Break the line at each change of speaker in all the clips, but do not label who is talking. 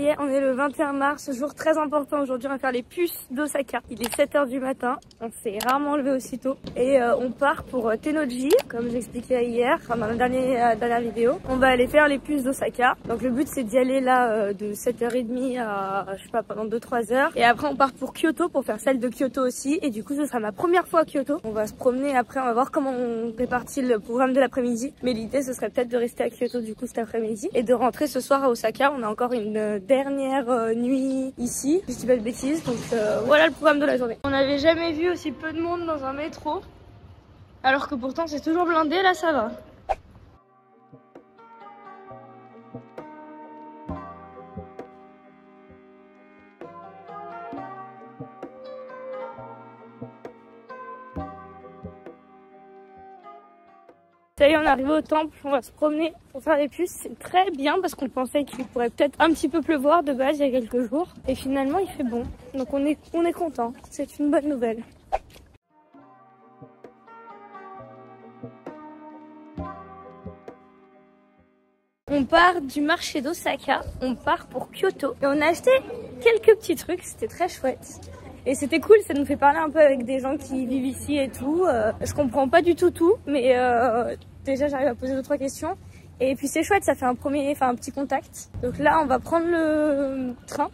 est, on est le 21 mars, jour très important aujourd'hui, on va faire les puces d'Osaka. Il est 7 h du matin, on s'est rarement levé aussitôt et on part pour Tennoji, comme j'expliquais hier, enfin dans la dernière vidéo. On va aller faire les puces d'Osaka. Donc le but c'est d'y aller là de 7h30 à, je sais pas, pendant 2-3 heures. Et après on part pour Kyoto pour faire celle de Kyoto aussi. Et du coup ce sera ma première fois à Kyoto. On va se promener après, on va voir comment on répartit le programme de l'après-midi. Mais l'idée ce serait peut-être de rester à Kyoto du coup cet après-midi et de rentrer ce soir à Osaka. On a encore une dernière nuit ici, si je dis pas de bêtises. Donc voilà le programme de la journée. On n'avait jamais vu aussi peu de monde dans un métro. Alors que pourtant c'est toujours blindé, là ça va. Ça y est, on est arrivé au temple, on va se promener pour faire les puces. C'est très bien parce qu'on pensait qu'il pourrait peut-être un petit peu pleuvoir de base il y a quelques jours. Et finalement il fait bon, donc on est content, c'est une bonne nouvelle. On part du marché d'Osaka, on part pour Kyoto et on a acheté quelques petits trucs, c'était très chouette. Et c'était cool, ça nous fait parler un peu avec des gens qui vivent ici et tout. Je comprends pas du tout, mais déjà j'arrive à poser 2-3 questions. Et puis c'est chouette, ça fait un petit contact. Donc là on va prendre le train.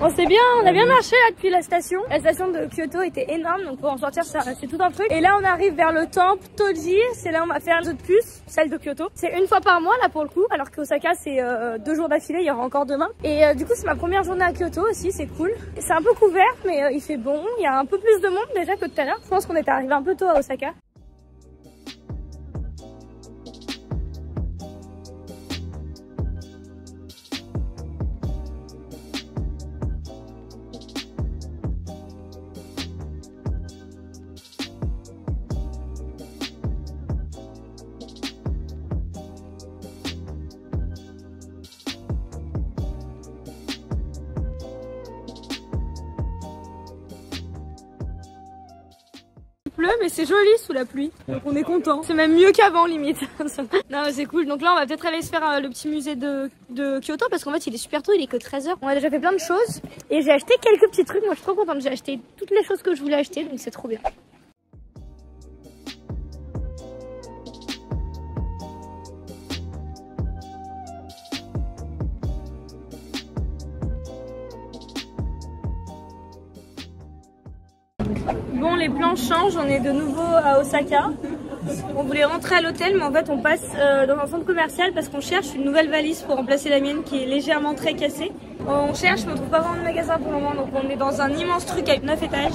Bon c'est bien, on a bien marché là depuis la station. La station de Kyoto était énorme, donc pour en sortir c'est tout un truc. Et là on arrive vers le temple Toji, c'est là où on va faire les autres puces, celle de Kyoto. C'est une fois par mois là pour le coup, alors qu'Osaka c'est 2 jours d'affilée, il y aura encore demain. Et du coup c'est ma première journée à Kyoto aussi, c'est cool. C'est un peu couvert mais il fait bon, il y a un peu plus de monde déjà que tout à l'heure. Je pense qu'on était arrivé un peu tôt à Osaka. Pleut mais c'est joli sous la pluie, donc on est content, c'est même mieux qu'avant limite. Non c'est cool, donc là on va peut-être aller se faire le petit musée de Kyoto parce qu'en fait il est super tôt, il est que 13 h. On a déjà fait plein de choses et j'ai acheté quelques petits trucs, moi je suis trop contente, j'ai acheté toutes les choses que je voulais acheter donc c'est trop bien. Bon les plans changent, on est de nouveau à Osaka. On voulait rentrer à l'hôtel mais en fait on passe dans un centre commercial parce qu'on cherche une nouvelle valise pour remplacer la mienne qui est légèrement très cassée. On cherche mais on trouve pas vraiment de magasin pour le moment, donc on est dans un immense truc avec 9 étages.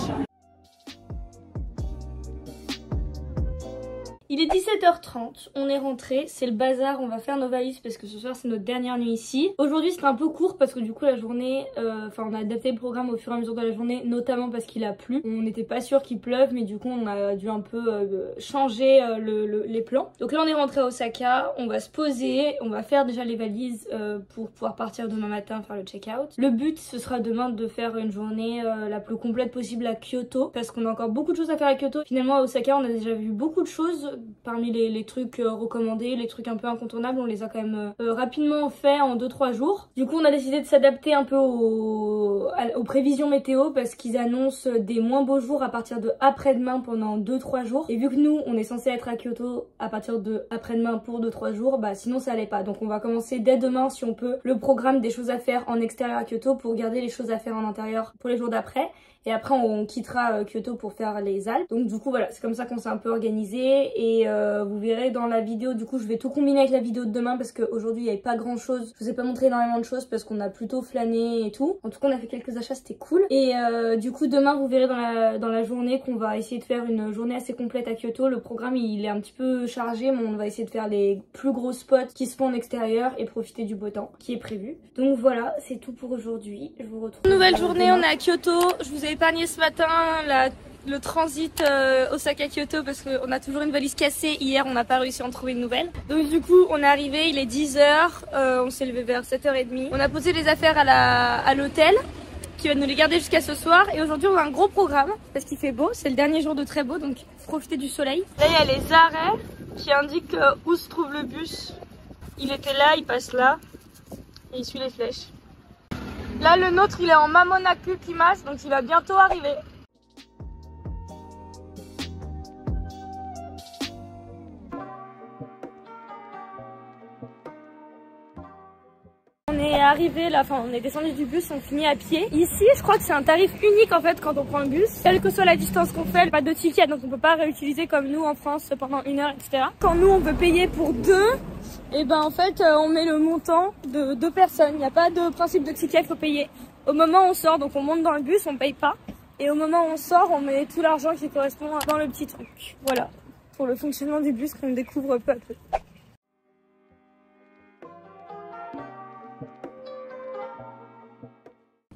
Il est 17h30, on est rentré, c'est le bazar, on va faire nos valises parce que ce soir c'est notre dernière nuit ici. Aujourd'hui c'était un peu court parce que du coup la journée, on a adapté le programme au fur et à mesure de la journée, notamment parce qu'il a plu. On n'était pas sûr qu'il pleuve mais du coup on a dû un peu changer les plans. Donc là on est rentré à Osaka, on va se poser, on va faire déjà les valises pour pouvoir partir demain matin faire le check-out. Le but ce sera demain de faire une journée la plus complète possible à Kyoto parce qu'on a encore beaucoup de choses à faire à Kyoto. Finalement à Osaka on a déjà vu beaucoup de choses. Parmi les trucs recommandés, les trucs un peu incontournables, on les a quand même rapidement fait en 2-3 jours. Du coup on a décidé de s'adapter un peu aux prévisions météo parce qu'ils annoncent des moins beaux jours à partir de après-demain pendant 2-3 jours. Et vu que nous on est censé être à Kyoto à partir de après-demain pour 2-3 jours, bah sinon ça allait pas. Donc on va commencer dès demain si on peut le programme des choses à faire en extérieur à Kyoto pour garder les choses à faire en intérieur pour les jours d'après. Et après on quittera Kyoto pour faire les Alpes. Donc du coup voilà, c'est comme ça qu'on s'est un peu organisé. Et vous verrez dans la vidéo, du coup je vais tout combiner avec la vidéo de demain parce qu'aujourd'hui il n'y avait pas grand chose. Je vous ai pas montré énormément de choses parce qu'on a plutôt flâné et tout. En tout cas on a fait quelques achats, c'était cool. Et du coup demain vous verrez dans la journée qu'on va essayer de faire une journée assez complète à Kyoto. Le programme il est un petit peu chargé mais on va essayer de faire les plus gros spots qui se font en extérieur et profiter du beau temps qui est prévu. Donc voilà, c'est tout pour aujourd'hui. Je vous retrouve. Nouvelle journée, on est à Kyoto. Je vous ai épargné ce matin le transit Osaka Kyoto parce qu'on a toujours une valise cassée. Hier on n'a pas réussi à en trouver une nouvelle. Donc du coup on est arrivé, il est 10h, on s'est levé vers 7h30. On a posé les affaires à l'hôtel qui va nous les garder jusqu'à ce soir. Et aujourd'hui on a un gros programme parce qu'il fait beau, c'est le dernier jour de très beau, donc profitez du soleil. Là il y a les arrêts qui indiquent où se trouve le bus. Il était là, il passe là et il suit les flèches. Là le nôtre il est en Mamonaku Kimas, donc il va bientôt arriver. On est arrivé là, enfin on est descendu du bus, on finit à pied. Ici je crois que c'est un tarif unique en fait quand on prend le bus. Quelle que soit la distance qu'on fait, pas de ticket, donc on peut pas réutiliser comme nous en France pendant 1 heure, etc. Quand nous on veut payer pour 2, et ben en fait on met le montant de 2 personnes. Il n'y a pas de principe de ticket, il faut payer au moment où on sort. Donc on monte dans le bus, on paye pas. Et au moment où on sort, on met tout l'argent qui correspond dans le petit truc. Voilà, pour le fonctionnement du bus qu'on découvre peu à peu.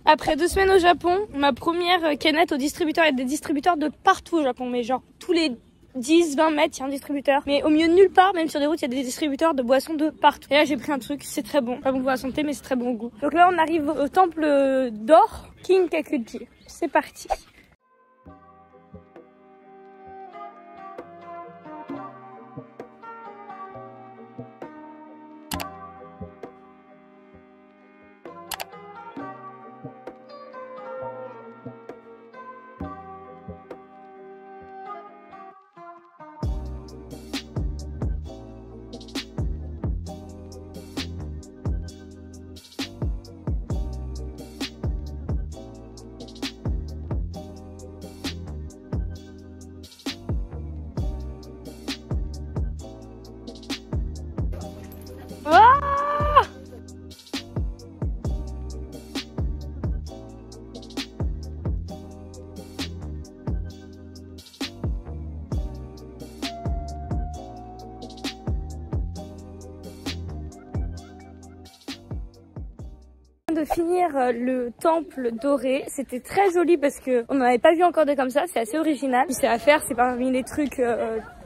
Après 2 semaines au Japon, ma première canette au distributeur, il y a des distributeurs de partout au Japon, mais genre tous les 10-20 mètres, il y a un distributeur. Mais au milieu de nulle part, même sur des routes, il y a des distributeurs de boissons de partout. Et là, j'ai pris un truc, c'est très bon. Pas bon pour la santé, mais c'est très bon au goût. Donc là, on arrive au temple d'or Kinkakuji. C'est parti. Ah! De finir le temple doré, c'était très joli parce que on n'en avait pas vu encore de comme ça, c'est assez original. C'est à faire, c'est parmi les trucs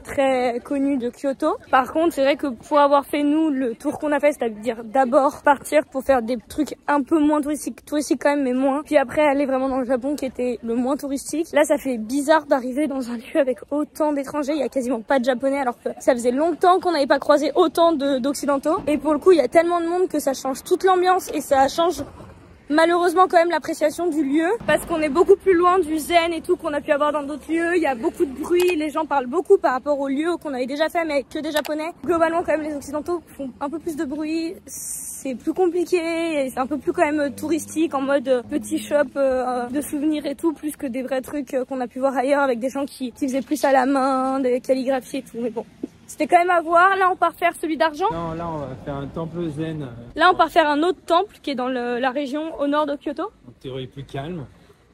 très connus de Kyoto. Par contre, c'est vrai que pour avoir fait nous le tour qu'on a fait, c'est-à-dire d'abord partir pour faire des trucs un peu moins touristiques quand même, mais moins, puis après aller vraiment dans le Japon qui était le moins touristique. Là, ça fait bizarre d'arriver dans un lieu avec autant d'étrangers, il y a quasiment pas de japonais alors que ça faisait longtemps qu'on n'avait pas croisé autant d'occidentaux. Et pour le coup, il y a tellement de monde que ça change toute l'ambiance et ça change malheureusement quand même l'appréciation du lieu parce qu'on est beaucoup plus loin du zen et tout qu'on a pu avoir dans d'autres lieux. Il y a beaucoup de bruit, les gens parlent beaucoup par rapport aux lieux qu'on avait déjà fait mais avec que des japonais. Globalement quand même les occidentaux font un peu plus de bruit, c'est plus compliqué, c'est un peu plus quand même touristique en mode petit shop de souvenirs et tout, plus que des vrais trucs qu'on a pu voir ailleurs avec des gens qui faisaient plus à la main, des calligraphies et tout, mais bon. C'était quand même à voir. Là, on part faire celui d'argent.
Non, là, on va faire un temple zen.
Là, on part faire un autre temple qui est dans la région au nord de Kyoto.
En théorie, plus calme.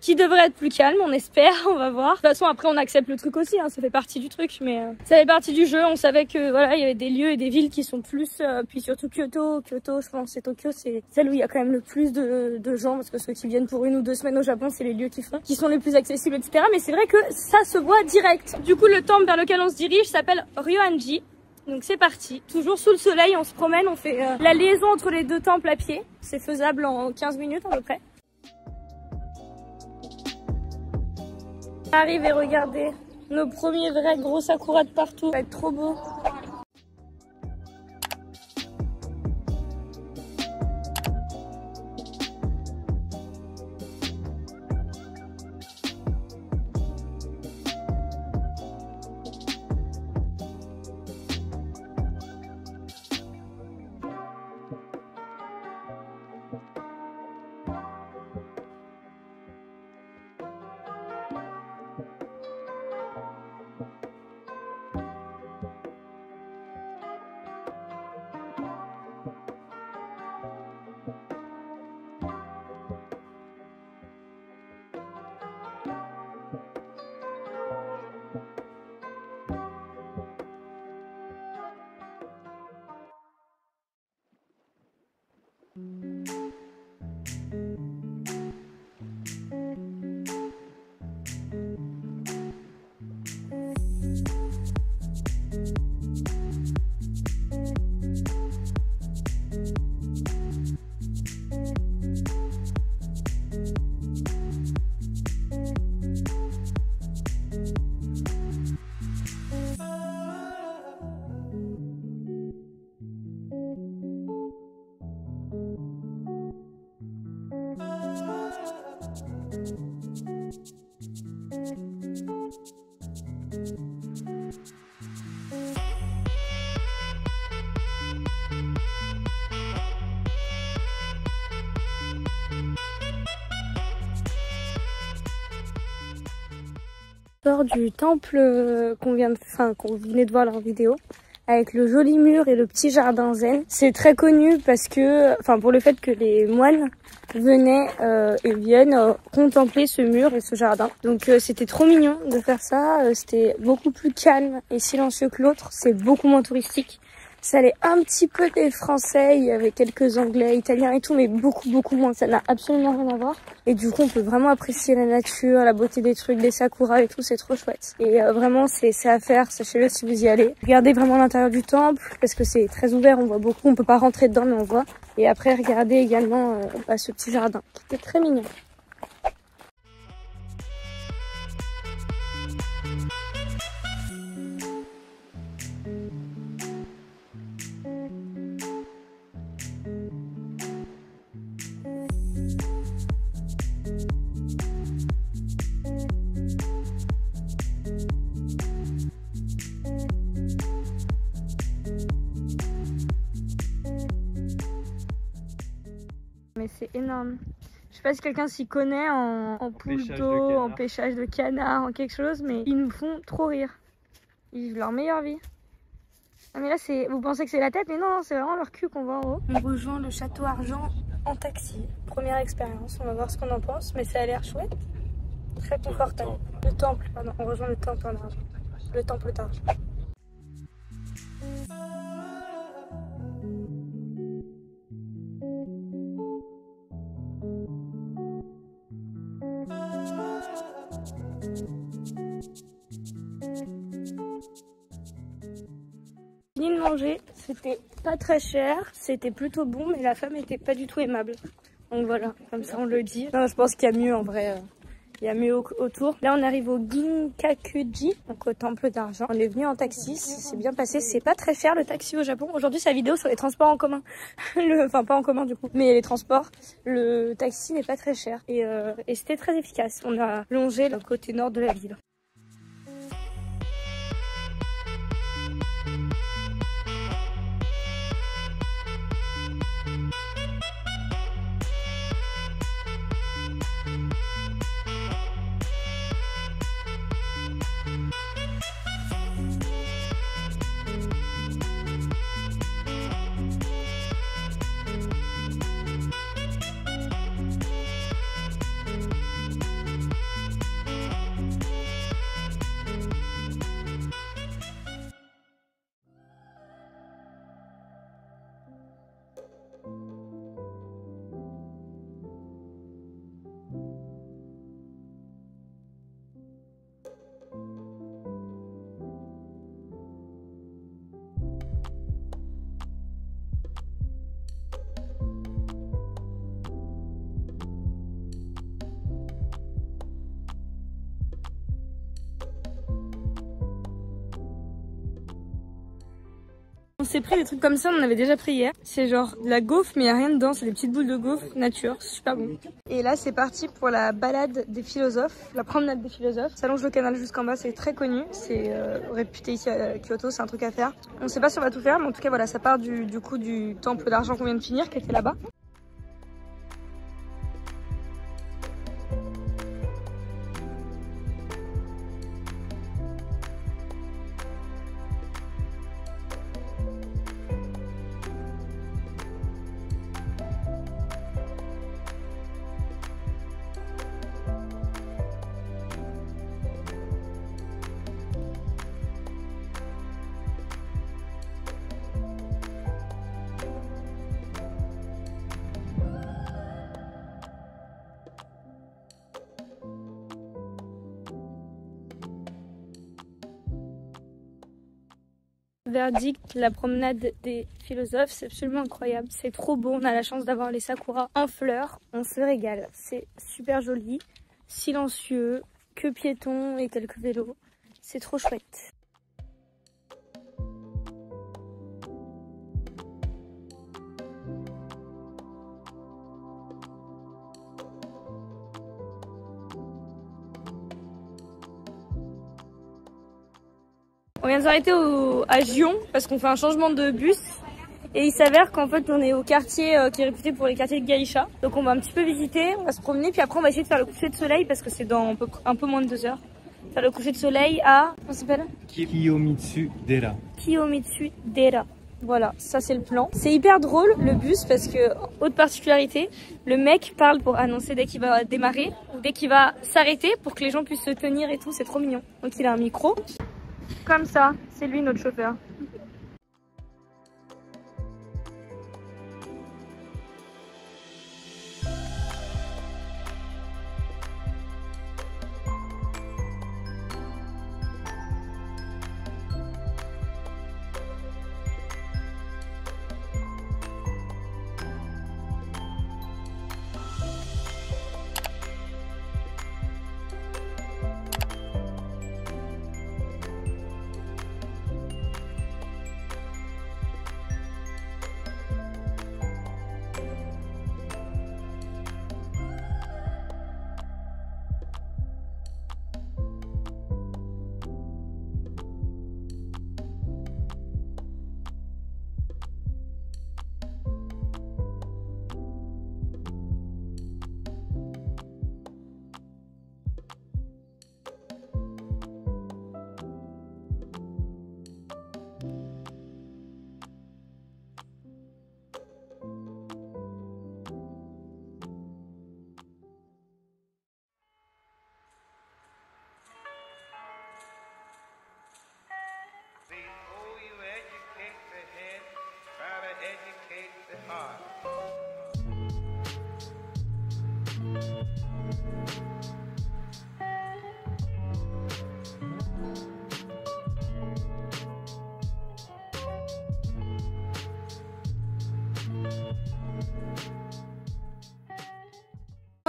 Qui devrait être plus calme, on espère, on va voir. De toute façon, après, on accepte le truc aussi, hein, ça fait partie du truc, mais ça fait partie du jeu. On savait que voilà, il y avait des lieux et des villes qui sont plus, puis surtout Kyoto, je pense, c'est Tokyo, c'est celle où il y a quand même le plus de gens, parce que ceux qui viennent pour 1 ou 2 semaines au Japon, c'est les lieux qui sont les plus accessibles, etc. Mais c'est vrai que ça se voit direct. Du coup, le temple vers lequel on se dirige s'appelle Ryoanji. Donc c'est parti, toujours sous le soleil, on se promène, on fait la liaison entre les 2 temples à pied. C'est faisable en 15 minutes à peu près. Arrive et regardez, nos premiers vrais gros sakura de partout, ça va être trop beau. sort du temple qu'on venait de voir leur vidéo, avec le joli mur et le petit jardin zen. C'est très connu parce que, pour le fait que les moines venaient et viennent contempler ce mur et ce jardin. Donc c'était trop mignon de faire ça. C'était beaucoup plus calme et silencieux que l'autre. C'est beaucoup moins touristique. Ça allait un petit peu des Français, il y avait quelques Anglais, Italiens et tout, mais beaucoup moins. Ça n'a absolument rien à voir. Et du coup, on peut vraiment apprécier la nature, la beauté des trucs, des sakuras et tout, c'est trop chouette. Et vraiment, c'est à faire, sachez-le si vous y allez. Regardez vraiment l'intérieur du temple, parce que c'est très ouvert, on voit beaucoup, on peut pas rentrer dedans, mais on voit. Et après, regardez également ce petit jardin, qui est très mignon. Mais c'est énorme. Je sais pas si quelqu'un s'y connaît en poule d'eau, en pêchage de canard, en quelque chose, mais ils nous font trop rire. Ils vivent leur meilleure vie. Ah mais là, vous pensez que c'est la tête, mais non, c'est vraiment leur cul qu'on voit en haut. On rejoint le château Argent en taxi. Première expérience, on va voir ce qu'on en pense, mais ça a l'air chouette. Très confortable. Le temple, pardon, on rejoint le temple en argent. Le temple d'argent. Fini de manger, c'était pas très cher, c'était plutôt bon, mais la femme était pas du tout aimable. Donc voilà, comme ça on le dit. Non, je pense qu'il y a mieux en vrai, il y a mieux autour. Là on arrive au Ginkakuji, donc au temple d'argent. On est venu en taxi, c'est bien passé, c'est pas très cher le taxi au Japon. Aujourd'hui c'est la vidéo sur les transports en commun. Enfin pas en commun du coup, mais les transports. Le taxi n'est pas très cher et c'était très efficace. On a longé le côté nord de la ville. On s'est pris des trucs comme ça, on en avait déjà pris hier. C'est genre de la gaufre, mais il n'y a rien dedans, c'est des petites boules de gaufre nature, c'est super bon. Et là, c'est parti pour la balade des philosophes, la promenade des philosophes. Ça longe le canal jusqu'en bas, c'est très connu, c'est réputé ici à Kyoto, c'est un truc à faire. On sait pas si on va tout faire, mais en tout cas, voilà, ça part du coup du temple d'argent qu'on vient de finir, qui était là-bas. Verdict, la promenade des philosophes, c'est absolument incroyable, c'est trop beau, on a la chance d'avoir les sakuras en fleurs, on se régale, c'est super joli, silencieux, que piétons et quelques vélos, c'est trop chouette. On vient de s'arrêter à Gion parce qu'on fait un changement de bus et il s'avère qu'en fait on est au quartier qui est réputé pour les quartiers de Geisha. Donc on va un petit peu visiter, on va se promener puis après on va essayer de faire le coucher de soleil parce que c'est dans un peu moins de 2 heures. faire le coucher de soleil à... Comment ça s'appelle?
Kiyomitsu Dera.
Kiyomitsu Dera. Voilà, ça c'est le plan. C'est hyper drôle le bus parce que, autre particularité, le mec parle pour annoncer dès qu'il va démarrer ou dès qu'il va s'arrêter pour que les gens puissent se tenir et tout, c'est trop mignon. Donc il a un micro. Comme ça, c'est lui notre chauffeur.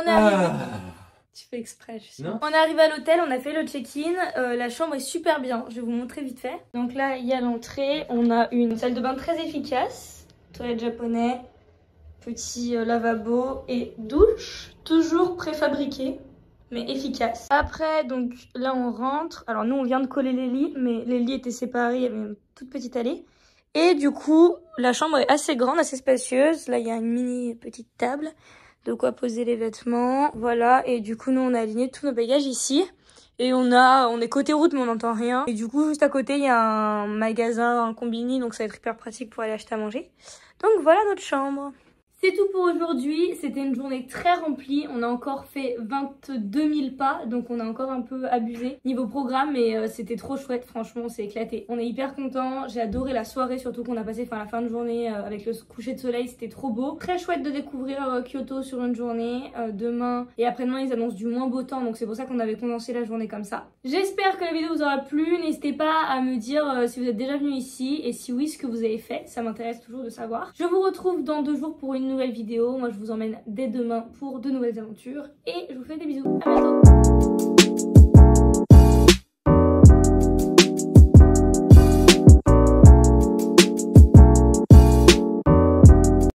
On est arrivé. Tu fais exprès, je sais. On est arrivé à l'hôtel, on a fait le check-in. La chambre est super bien, je vais vous montrer vite fait. Donc là, il y a l'entrée. On a une salle de bain très efficace. Toilette japonais, petit lavabo et douche. Toujours préfabriqué, mais efficace. Après, donc là, on rentre. Alors nous, on vient de coller les lits, mais les lits étaient séparés. Il y avait une toute petite allée. Et du coup, la chambre est assez grande, assez spacieuse. Là, il y a une mini petite table. De quoi poser les vêtements, voilà. Et du coup, nous, on a aligné tous nos bagages ici. Et on est côté route, mais on n'entend rien. Et du coup, juste à côté, il y a un magasin, un combini, donc ça va être hyper pratique pour aller acheter à manger. Donc voilà notre chambre. C'est tout pour aujourd'hui, c'était une journée très remplie, on a encore fait 22 000 pas, donc on a encore un peu abusé niveau programme, mais c'était trop chouette, franchement on s'est éclaté. On est hyper contents, j'ai adoré la soirée, surtout qu'on a passé la fin de journée avec le coucher de soleil, c'était trop beau. Très chouette de découvrir Kyoto sur une journée, demain et après-demain ils annoncent du moins beau temps, donc c'est pour ça qu'on avait condensé la journée comme ça. J'espère que la vidéo vous aura plu, n'hésitez pas à me dire si vous êtes déjà venu ici et si oui ce que vous avez fait, ça m'intéresse toujours de savoir. Je vous retrouve dans 2 jours pour une nouvelle vidéo. Moi je vous emmène dès demain pour de nouvelles aventures et je vous fais des bisous. À bientôt.